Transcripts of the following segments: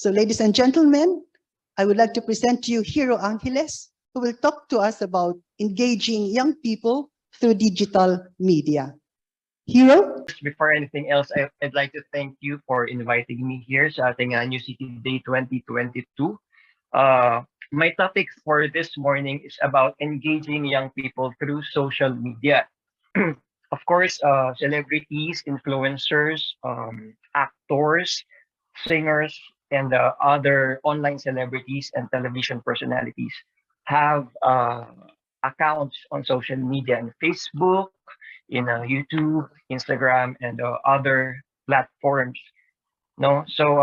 So ladies and gentlemen, I would like to present to you Hero Angeles, who will talk to us about engaging young people through digital media. Hero? Before anything else, I'd like to thank you for inviting me here sa ating New City Day 2022. My topic for this morning is about engaging young people through social media. Of course, celebrities, influencers, actors, singers, and other online celebrities and television personalities have accounts on social media in Facebook, in YouTube, Instagram, and other platforms. No, so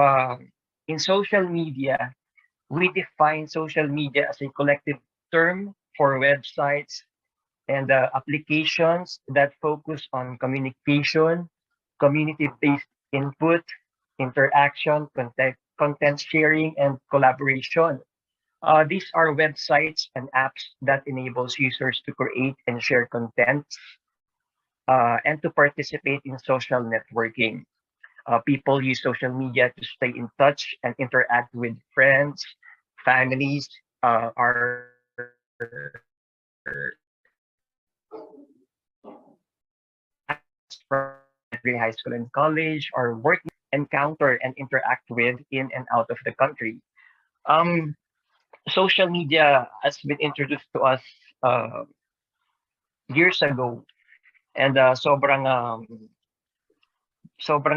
in social media, we define social media as a collective term for websites and applications that focus on communication, community-based input, interaction, content sharing, and collaboration. These are websites and apps that enables users to create and share content and to participate in social networking. People use social media to stay in touch and interact with friends, families, our from high school and college, or work encounter and interact with in and out of the country. Um, Social media has been introduced to us years ago, and sobrang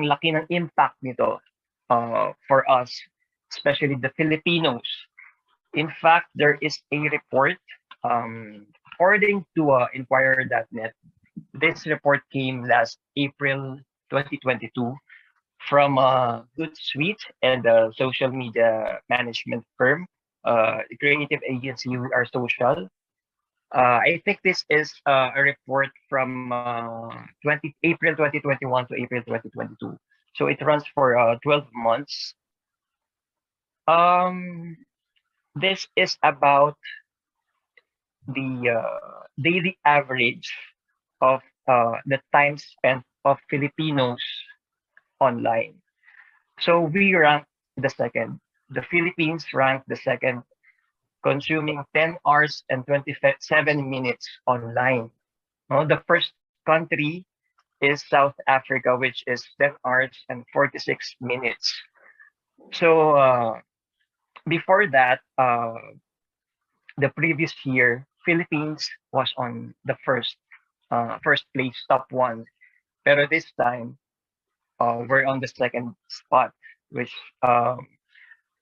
laki ng impact nito for us, especially the Filipinos. In fact, there is a report, according to Inquirer.net. This report came last April 2022 from Hootsuite and a social media management firm, creative agency We Are Social. I think this is a report from April 2021 to April 2022. So it runs for 12 months. This is about the daily average of the time spent of Filipinos online. So we rank the second. The Philippines ranked the second, consuming 10 hours and 27 minutes online. The first country is South Africa, which is 10 hours and 46 minutes. So before that, the previous year, Philippines was on the first place, top one. Pero this time, we're on the second spot, which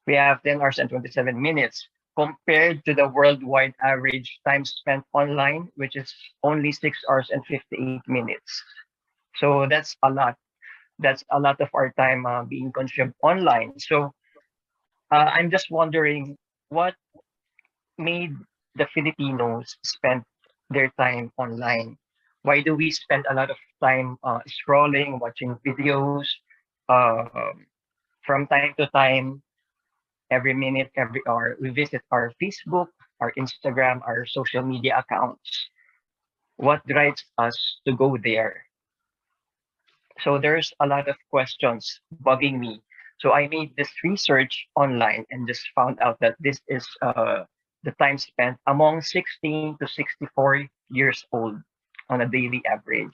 we have 10 hours and 27 minutes compared to the worldwide average time spent online, which is only 6 hours and 58 minutes. So that's a lot. That's a lot of our time being consumed online. So I'm just wondering what made the Filipinos spend their time online. Why do we spend a lot of time scrolling, watching videos, uh, from time to time, every minute, every hour? We visit our Facebook, our Instagram, our social media accounts. What drives us to go there? So there's a lot of questions bugging me. So I made this research online and just found out that this is the time spent among 16 to 64 years old on a daily average.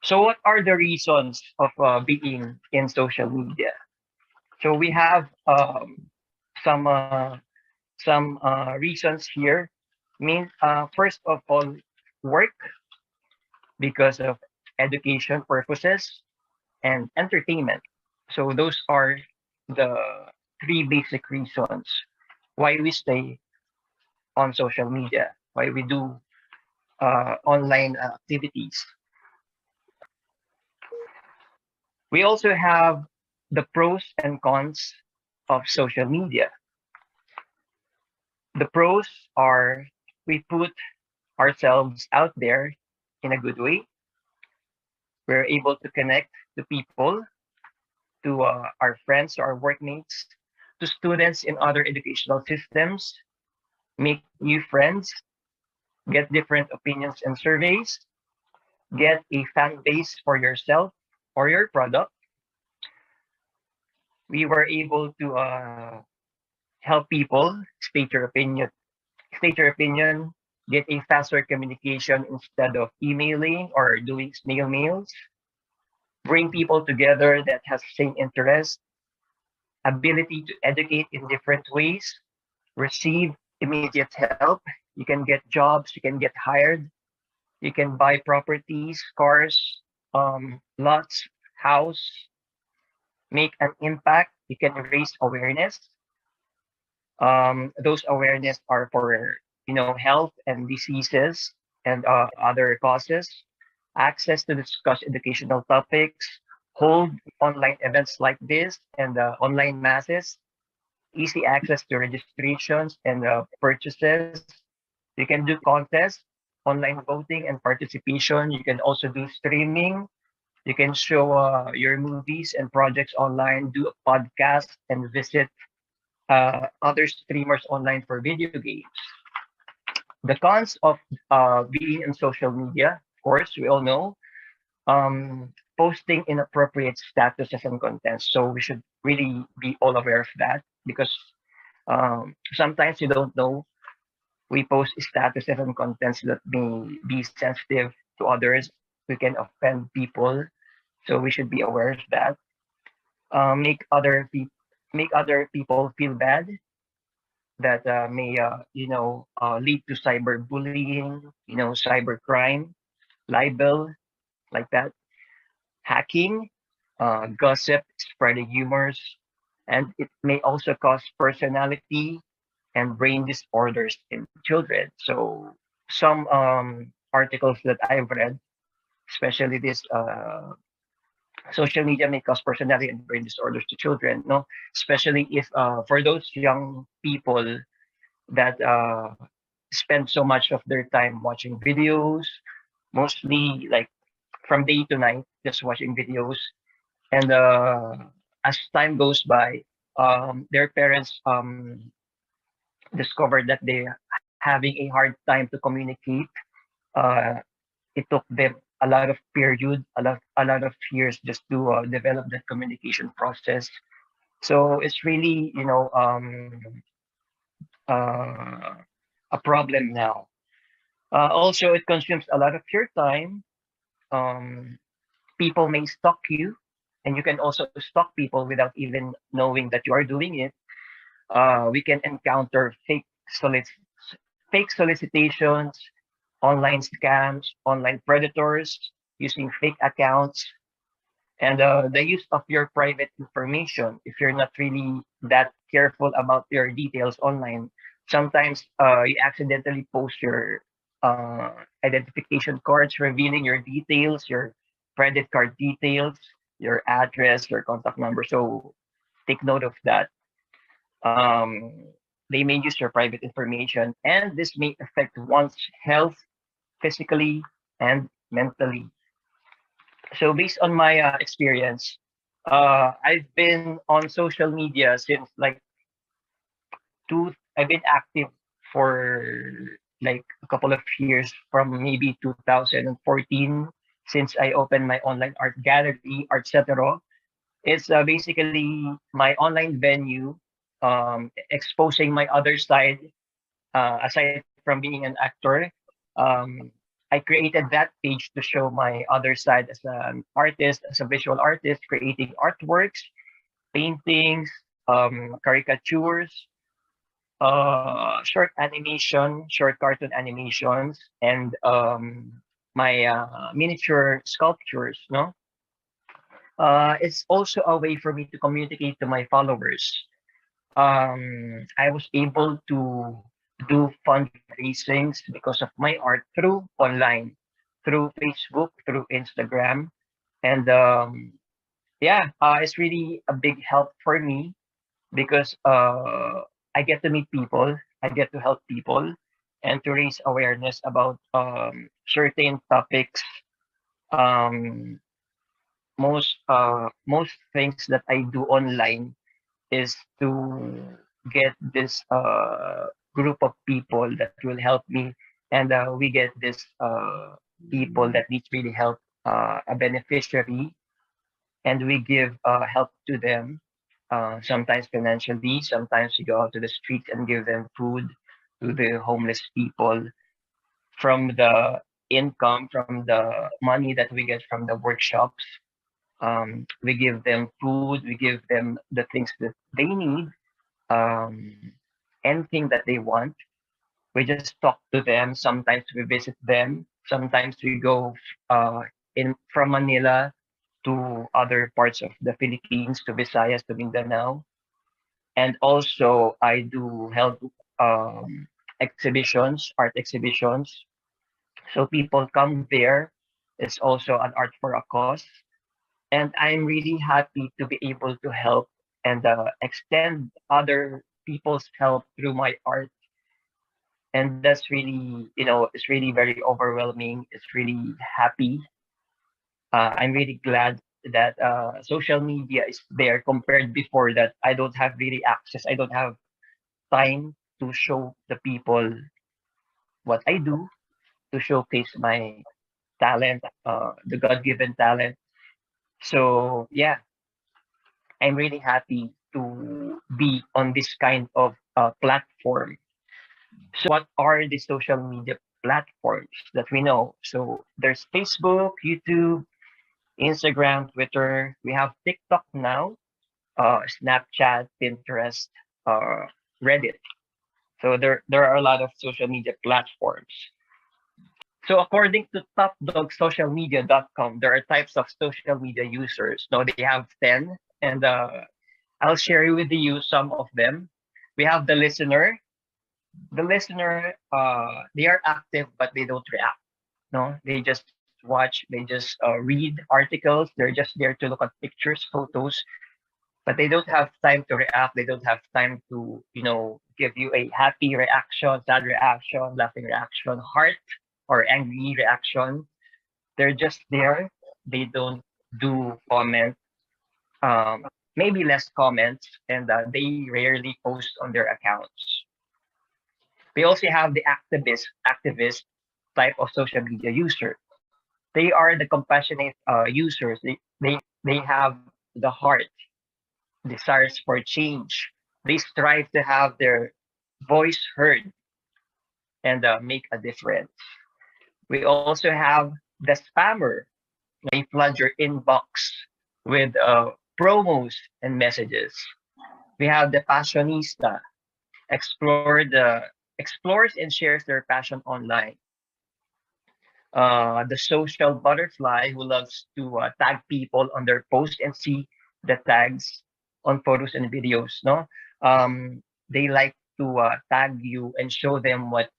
So what are the reasons of being in social media? So we have some reasons here. First of all, work, because of education purposes, and entertainment. So those are the three basic reasons why we stay on social media, why we do online activities. We also have the pros and cons of social media. The pros are we put ourselves out there in a good way. We're able to connect to people, to our friends, to our workmates, to students in other educational systems, make new friends, get different opinions and surveys, get a fan base for yourself or your product. we were able to help people state your opinion, get a faster communication instead of emailing or doing snail mails, bring people together that has same interest, ability to educate in different ways, receive immediate help. You can get jobs, you can get hired, you can buy properties, cars, lots, house, make an impact, you can raise awareness. Those awareness are for health and diseases and other causes. Access to discuss educational topics, hold online events like this and online masses, easy access to registrations and purchases. You can do contests, online voting and participation. You can also do streaming. You can show your movies and projects online, do a podcast, and visit other streamers online for video games. The cons of being in social media, of course, we all know, posting inappropriate statuses and contents. So we should really be all aware of that because sometimes you don't know we post statuses and contents that may be sensitive to others. We can offend people, so we should be aware of that. Make other people feel bad that may lead to cyberbullying, cybercrime, libel, like that, hacking, gossip, spreading humors, and it may also cause personality and brain disorders in children. So some articles that I've read, especially this social media may cause personality and brain disorders to children. No, especially if for those young people that spend so much of their time watching videos, mostly like from day to night, just watching videos. And as time goes by, their parents discovered that they're having a hard time to communicate. Uh, it took them a lot of period, a lot of years just to develop that communication process. So it's really, uh, a problem now. Also, it consumes a lot of your time. Um, People may stalk you, and you can also stalk people without even knowing that you are doing it. We can encounter fake solicitations, online scams, online predators using fake accounts, and the use of your private information. If you're not really that careful about your details online, sometimes you accidentally post your uh, identification cards revealing your details, your credit card details, your address, your contact number. So take note of that. um, they may use your private information, and this may affect one's health physically and mentally. So, based on my experience, I've been on social media since like I've been active for like a couple of years from maybe 2014 since I opened my online art gallery, Art Cetera. It's basically my online venue, exposing my other side. Aside from being an actor, um, I created that page to show my other side as an artist, as a visual artist, creating artworks, paintings, caricatures, short cartoon animations, and my miniature sculptures. No, it's also a way for me to communicate to my followers. I was able to do fundraisings because of my art through online, through Facebook, through Instagram, and yeah, it's really a big help for me because I get to meet people, I get to help people, and to raise awareness about certain topics. Um, most things that I do online is to get this group of people that will help me, and we get this people that needs really help, a beneficiary, and we give help to them. sometimes financially, sometimes we go out to the streets and give them food to the homeless people from the income, from the money that we get from the workshops. We give them food, we give them the things that they need, um, anything that they want. We just talk to them. Sometimes we visit them. Sometimes we go in from Manila to other parts of the Philippines, to Visayas, to Mindanao. And also, I do help exhibitions, art exhibitions. So people come there. It's also an art for a cause. And I'm really happy to be able to help and extend other people's help through my art. And that's really, it's really very overwhelming. It's really happy. I'm really glad that social media is there compared before that I don't have really access. I don't have time to show the people what I do, to showcase my talent, the God-given talent. So yeah, I'm really happy to be on this kind of platform. So what are the social media platforms that we know? So there's Facebook, YouTube, Instagram, Twitter. We have TikTok now, Snapchat, Pinterest, uh, Reddit. So there are a lot of social media platforms. So according to topdogsocialmedia.com, there are types of social media users. Now they have 10, and I'll share with you some of them. We have the listener. The listener, they are active, but they don't react. No, they just watch, they just read articles. They're just there to look at pictures, photos, but they don't have time to react. They don't have time to, give you a happy reaction, sad reaction, laughing reaction, heart or angry reaction. They're just there. They don't do comment, maybe less comments, and they rarely post on their accounts. We also have the activist type of social media user. They are the compassionate users. They have the heart, desires for change. They strive to have their voice heard and make a difference. We also have the spammer. They flood your inbox with promos and messages. We have the passionista, explores and shares their passion online. The social butterfly who loves to tag people on their post and see the tags on photos and videos. No, they like to tag you and show them what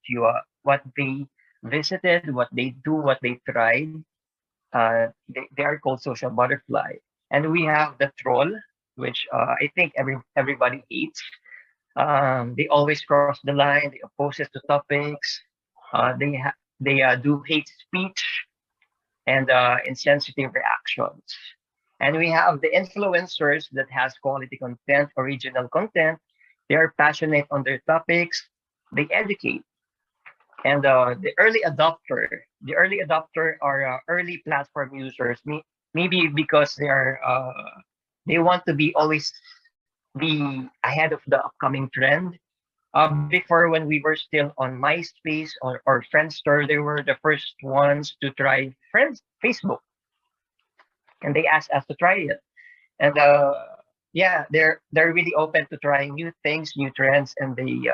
they visited, what they do, what they tried. They are called social butterfly, and we have the troll, which I think everybody hates. They always cross the line. They opposes to topics. They do hate speech and insensitive reactions. And we have the influencers that has quality content, original content. They are passionate on their topics. They educate. And the early adopter are early platform users. Maybe because they want to be always be ahead of the upcoming trend. Before, when we were still on MySpace or Friendster, they were the first ones to try Facebook, and they asked us to try it. And yeah, they're really open to trying new things, new trends, and they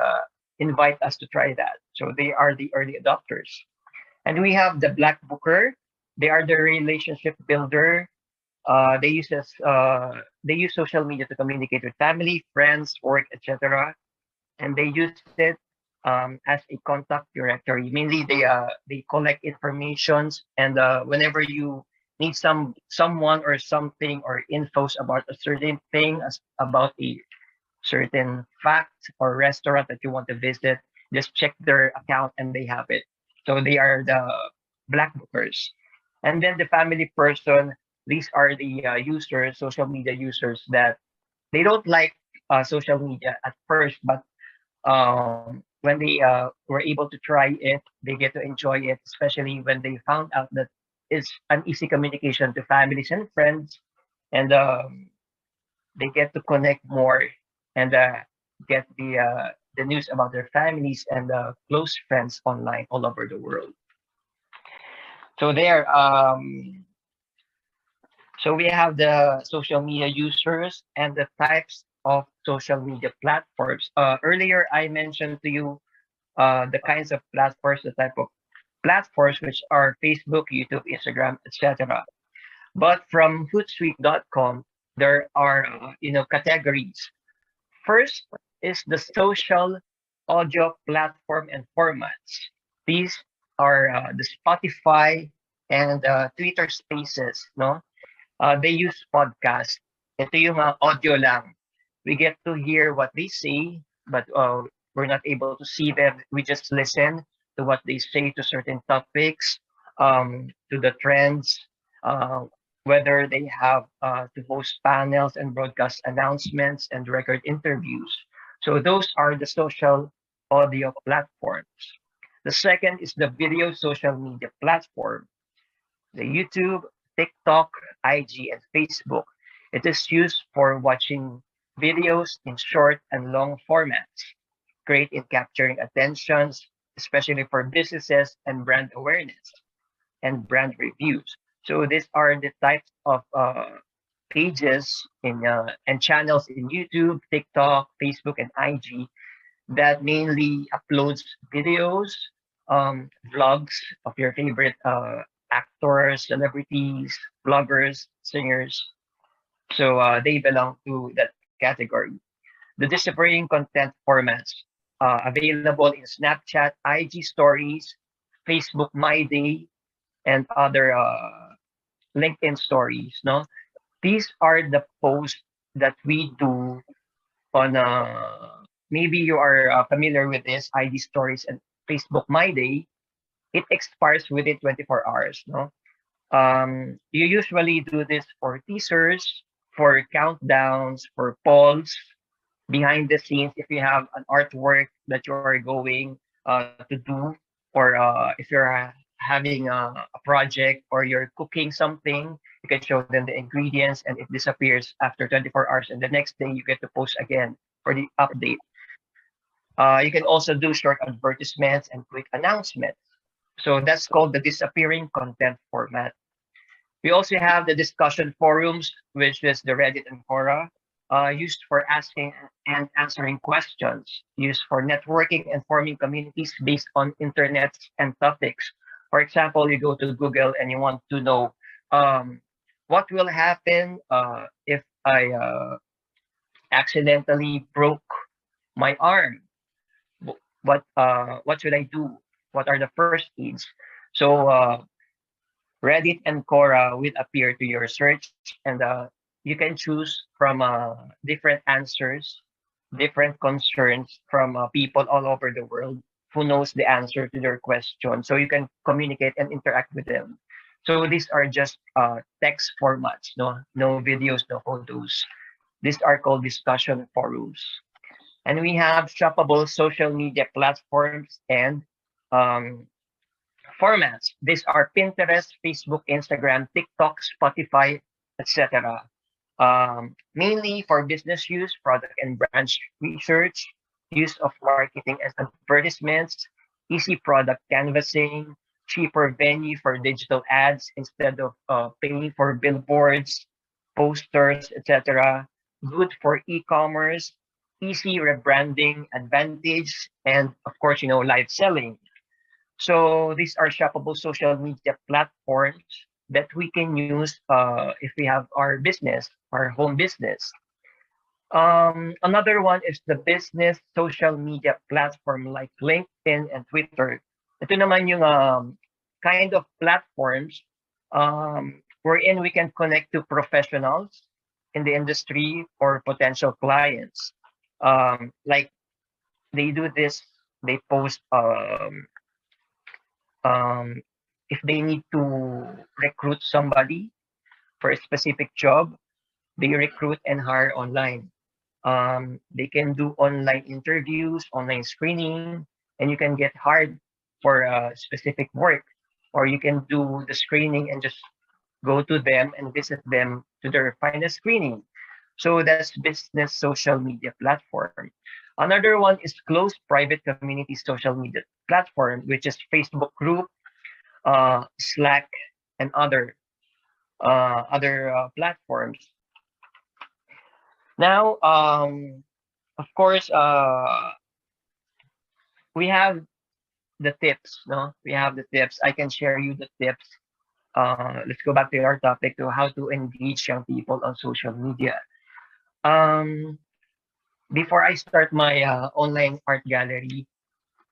invite us to try that. So they are the early adopters. And we have the Black Booker. They are the relationship builder. They use social media to communicate with family, friends, work, etc. And they use it as a contact directory. Mainly, they collect informations, and whenever you need someone or something or infos about a certain thing, about a certain fact or restaurant that you want to visit, just check their account and they have it. So they are the black bookers. And then the family person, these are the users, social media users that they don't like social media at first, but when they were able to try it, they get to enjoy it, especially when they found out that it's an easy communication to families and friends. And they get to connect more and get the news about their families and close friends online all over the world. So there, so we have the social media users and the types of social media platforms. Earlier, I mentioned to you the kinds of platforms, the type of platforms which are Facebook, YouTube, Instagram, etc. But from Hootsuite.com, there are categories. First is the social audio platform and formats. These are the Spotify and Twitter Spaces, no? They use podcast. Ito yung audio lang. We get to hear what they say, but we're not able to see them. We just listen to what they say to certain topics, to the trends, uh, whether they have to host panels and broadcast announcements and record interviews. So those are the social audio platforms. The second is the video social media platform, the YouTube, TikTok, IG, and Facebook. It is used for watching videos in short and long formats, great in capturing attentions, especially for businesses and brand awareness and brand reviews. So these are the types of pages and channels in YouTube, TikTok, Facebook, and IG that mainly uploads videos, vlogs of your favorite actors, celebrities, bloggers, singers. So they belong to that category. The disappearing content formats available in Snapchat, IG stories, Facebook My Day, and other LinkedIn stories. No, these are the posts that we do on maybe you are familiar with this ID stories and Facebook My Day. It expires within 24 hours. No, you usually do this for teasers, for countdowns, for polls, behind the scenes. If you have an artwork that you are going to do, or if you're having a project or you're cooking something, you can show them the ingredients and it disappears after 24 hours. And the next day you get to post again for the update. You can also do short advertisements and quick announcements. So that's called the disappearing content format. We also have the discussion forums, which is the Reddit and Quora, used for asking and answering questions, used for networking and forming communities based on internet and topics. For example, you go to Google and you want to know what will happen if I accidentally broke my arm. What should I do? What are the first aids? So Reddit and Quora will appear to your search, and you can choose from different answers, different concerns from people all over the world who knows the answer to their question. So you can communicate and interact with them. So these are just text formats, no videos, no photos. These are called discussion forums. And we have shoppable social media platforms and um, formats. These are Pinterest, Facebook, Instagram, TikTok, Spotify, etc. Mainly for business use, product and brand research, use of marketing as advertisements, easy product canvassing, cheaper venue for digital ads instead of paying for billboards, posters, etc. Good for e-commerce, easy rebranding advantage, and of course, live selling. So these are shoppable social media platforms that we can use if we have our business, our home business. Another one is the business social media platform like LinkedIn and Twitter. Ito naman yung kind of platforms wherein we can connect to professionals in the industry or potential clients. Like they do this, they post um, if they need to recruit somebody for a specific job, they recruit and hire online. They can do online interviews, online screening, and you can get hired for a specific work, or you can do the screening and just go to them and visit them to their final screening. So that's business social media platform. Another one is closed private community social media platform, which is Facebook group, Slack, and other platforms. Now, of course, we have the tips. No, we have the tips. I can share you the tips. Let's go back to our topic to how to engage young people on social media. Um, Before I start my online art gallery,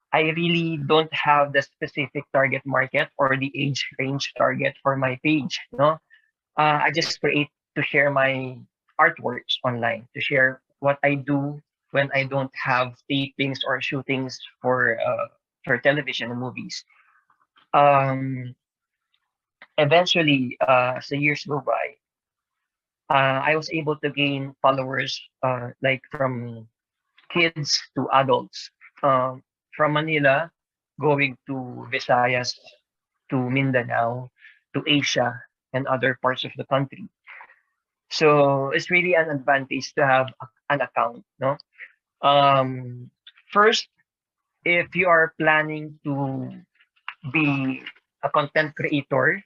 I really don't have the specific target market or the age range target for my page. No, I just create to share my artworks online, to share what I do when I don't have tapings or shootings for television and movies. Um, Eventually, as the years go by, I was able to gain followers like from kids to adults, from Manila going to Visayas to Mindanao to Asia and other parts of the country. So it's really an advantage to have an account, no? Um, First, if you are planning to be a content creator,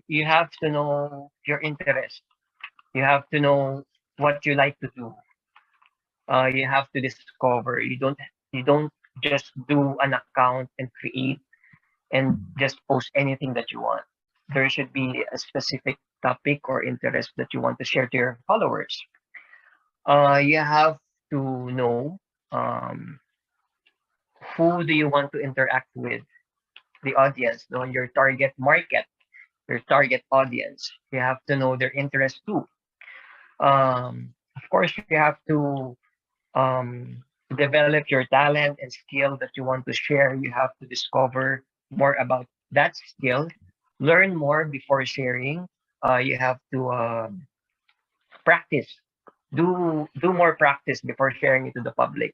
you have to know your interest. You have to know what you like to do. You have to discover. You don't just do an account and create and just post anything that you want. There should be a specific topic or interest that you want to share to your followers. You have to know um, who do you want to interact with, the audience, know your target market, your target audience. You have to know their interest too. Of course, you have to develop your talent and skill that you want to share. You have to discover more about that skill, learn more before sharing. You have to practice, do more practice before sharing it to the public.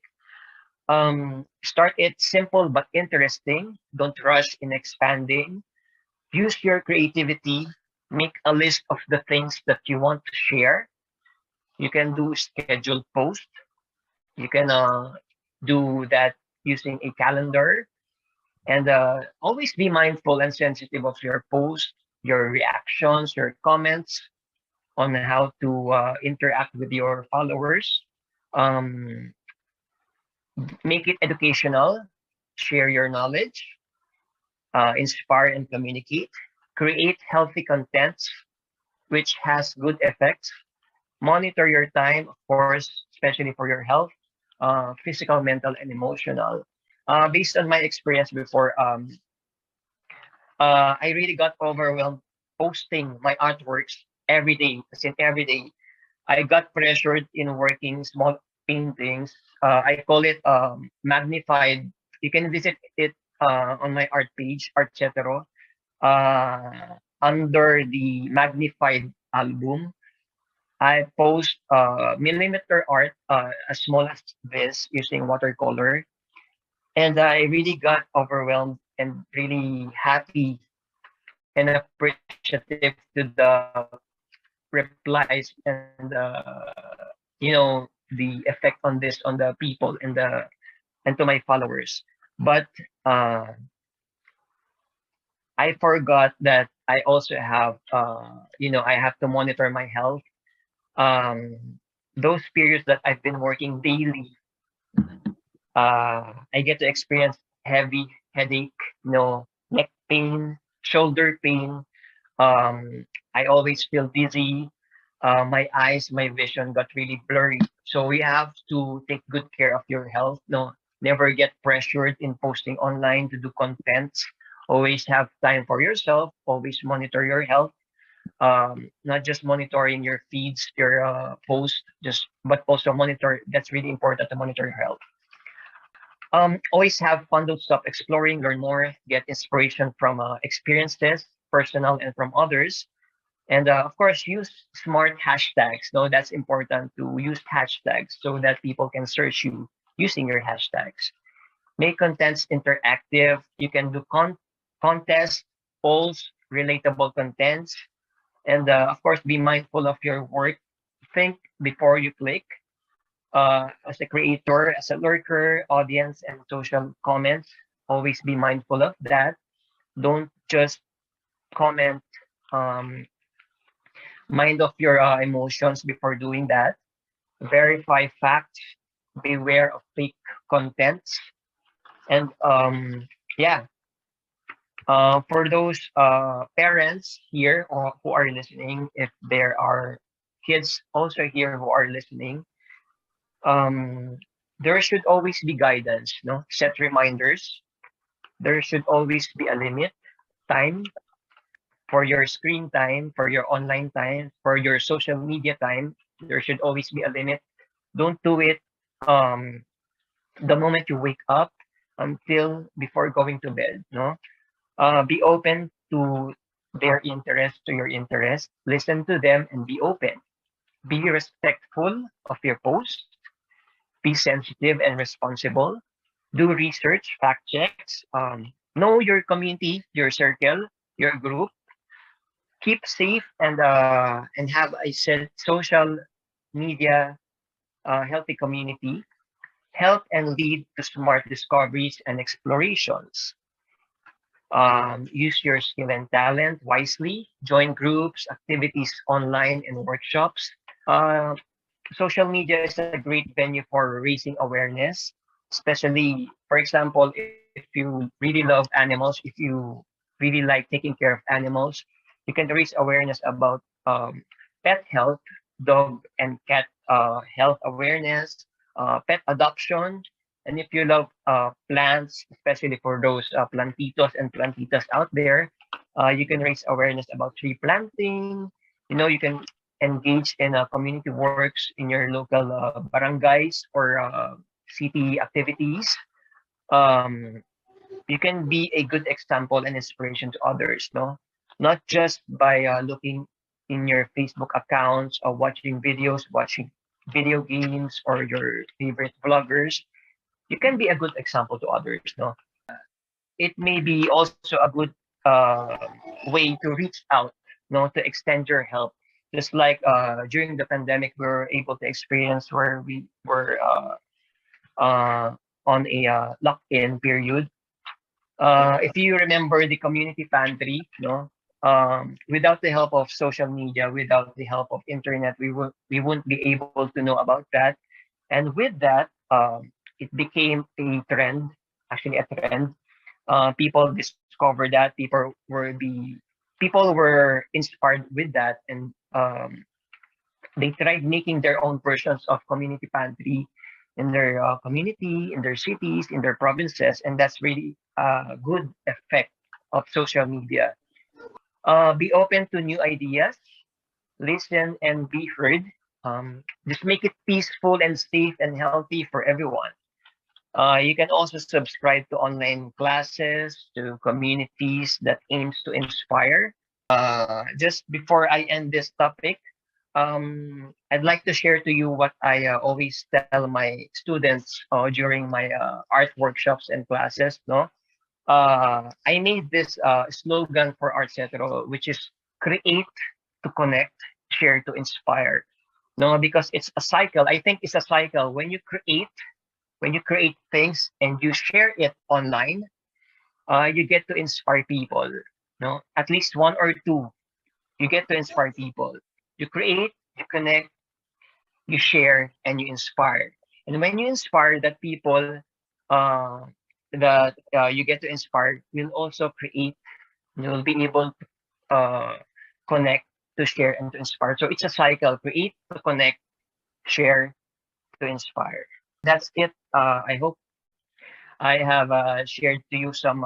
Start it simple but interesting. Don't rush in expanding. Use your creativity. Make a list of the things that you want to share. You can do scheduled post. You can do that using a calendar, and always be mindful and sensitive of your post, your reactions, your comments on how to interact with your followers. Um, make it educational. Share your knowledge. Inspire and communicate. Create healthy content which has good effects. Monitor your time, of course, especially for your health, physical, mental, and emotional. Based on my experience before, I really got overwhelmed posting my artworks every day. As in every day, I got pressured in working small paintings. I call it magnified. You can visit it on my art page, Art Cetero, under the magnified album. I post millimeter art as small as this using watercolor, and I really got overwhelmed and really happy and appreciative to the replies and the effect on this on the people and to my followers. But uh, I forgot that I also have I have to monitor my health. Those periods that I've been working daily, I get to experience heavy headache, neck pain, shoulder pain. I always feel dizzy. My eyes, my vision got really blurry. So we have to take good care of your health. No, never get pressured in posting online to do content. Always have time for yourself. Always monitor your health. Not just monitoring your feeds, your posts, just but also monitor. That's really important to monitor your health. Always have fun. Don't stop exploring. Learn more. Get inspiration from experiences, personal and from others. And of course, use smart hashtags. No, that's important to use hashtags so that people can search you using your hashtags. Make contents interactive. You can do contests, polls, relatable contents, and of course, be mindful of your work. think before you click. As a creator, as a lurker, audience, and social comments, always be mindful of that. Don't just comment. Um, Mind of your emotions before doing that. Verify facts. Beware of fake content. And yeah, for those parents here or who are listening, if there are kids also here who are listening, um, there should always be guidance. No, set reminders. There should always be a limit time for your screen time, for your online time, for your social media time. There should always be a limit. Don't do it um, the moment you wake up until before going to bed. No, be open to their interest, to your interest. Listen to them and be open. Be respectful of your post. Be sensitive and responsible. Do research, fact checks. Know your community, your circle, your group. Keep safe and have a social media healthy community. Help and lead to smart discoveries and explorations. Use your skill and talent wisely. Join groups, activities online, and workshops. Uh, Social media is a great venue for raising awareness, especially, for example, if you really love animals, if you really like taking care of animals, you can raise awareness about pet health, dog and cat health awareness, pet adoption. And if you love plants, especially for those plantitos and plantitas out there, you can raise awareness about tree planting. You can engage in community works in your local barangays or city activities. Um, you can be a good example and inspiration to others, no? Not just by looking in your Facebook accounts or watching videos, watching video games or your favorite vloggers. You can be a good example to others, no? It may be also a good way to reach out, no, to extend your help. Just like during the pandemic, we were able to experience where we were uh, on a locked-in period. If you remember the community pantry, no, without the help of social media, without the help of internet, we wouldn't be able to know about that. And with that, it became a trend, actually a trend. People discovered that. People were inspired with that, and they tried making their own versions of community pantry in their community, in their cities, in their provinces, and that's really a good effect of social media. Be open to new ideas, listen and be heard. Just make it peaceful and safe and healthy for everyone. You can also subscribe to online classes, to communities that aims to inspire. Just before I end this topic, I'd like to share to you what I always tell my students during my art workshops and classes. No, I made this slogan for Art Centro, which is create to connect, share to inspire. No, because it's a cycle. I think it's a cycle. When you create things and you share it online, you get to inspire people. No, at least one or two. You get to inspire people. You create, you connect, you share, and you inspire. And when you inspire that people uh, that you get to inspire, will also create. You'll be able to connect, to share, and to inspire. So it's a cycle: create, to connect, share, to inspire. That's it. I hope I have shared to you some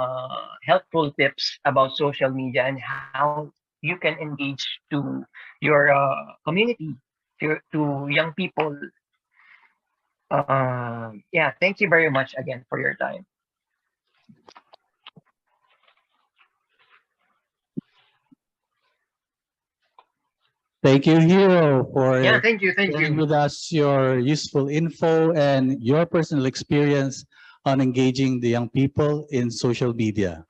helpful tips about social media and how you can engage to your community, to young people. Yeah, thank you very much again for your time. Thank you, Hero, for Yeah, thank you, thank sharing you. with us your useful info and your personal experience on engaging the young people in social media.